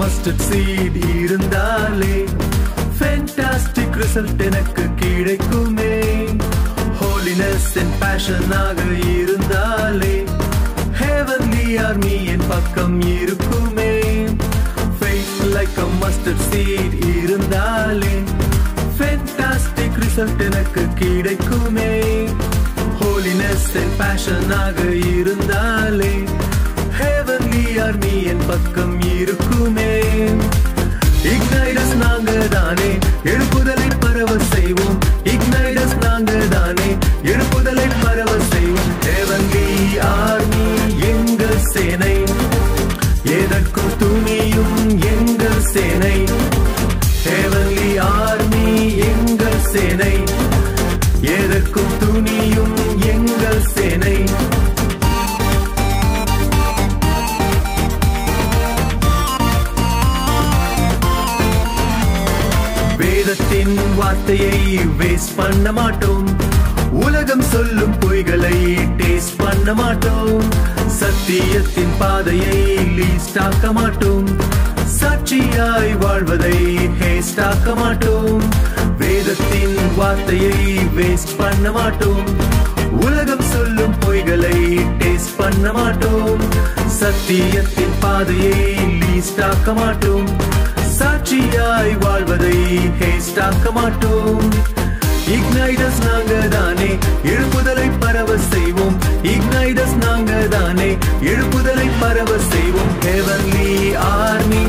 Mustard seed இருந்தாலே fantastic result எனக்கு கிடைக்குமே. ஹோலினஸ் அண்ட் பேஷனாக இருந்தாலே ஹெவன்லி ஆர்மி என் பக்கம் இருக்குமே. Faith like a mustard seed இருந்தாலே ஃபேண்டாஸ்டிக் ரிசல்ட் எனக்கு கிடைக்குமே. ஹோலினஸ் அண்ட் பேஷனாக இருந்தாலே ஹெவன்லி ஆர்மி என் பக்கம் இருக்குமே. இக்னைடஸ் நாங்க தானே எழுப்புதலை பரவ செய்வோம். இக்னைடஸ் நாங்க தானே எழுப்புதலை பரவ செய்வோம். ஹெவன்லி ஆர்மி எங்கள் சேனை, எதற்கும் துணியும் எங்கள் சேனை. ஹெவன்லி ஆர்மி எங்கள் சேனை, எதற்கும் துணியும் எங்கள் சேனை. வேதத்தின் வார்த்தையை வேஸ்ட் பண்ண மாட்டோம். உலகம் சொல்லும் பொய்களை டேஸ்ட் பண்ண மாட்டோம். சத்தியத்தின் பாதையை லீஸ்ட் ஆக்க மாட்டோம். சாட்சியாய் வாழ்வதை ஹேஸ்ட் ஆக்க மாட்டோம். வேதத்தின் வார்த்தையை வேஸ்ட் பண்ண மாட்டோம். உலகம் சொல்லும் பொய்களை டேஸ்ட் பண்ண மாட்டோம். சத்தியத்தின் பாதையை லீஸ்ட் ஆக்க மாட்டோம். சாட்சியாய் வாழ்வதை ஹேஸ்ட் ஆக்க மாட்டோம். இக்னைடஸ் நாங்க தானே எழுப்புதலை பரவ செய்வோம். இக்னைடஸ் நாங்க தானே எழுப்புதலை பரவ செய்வோம். Heavenly army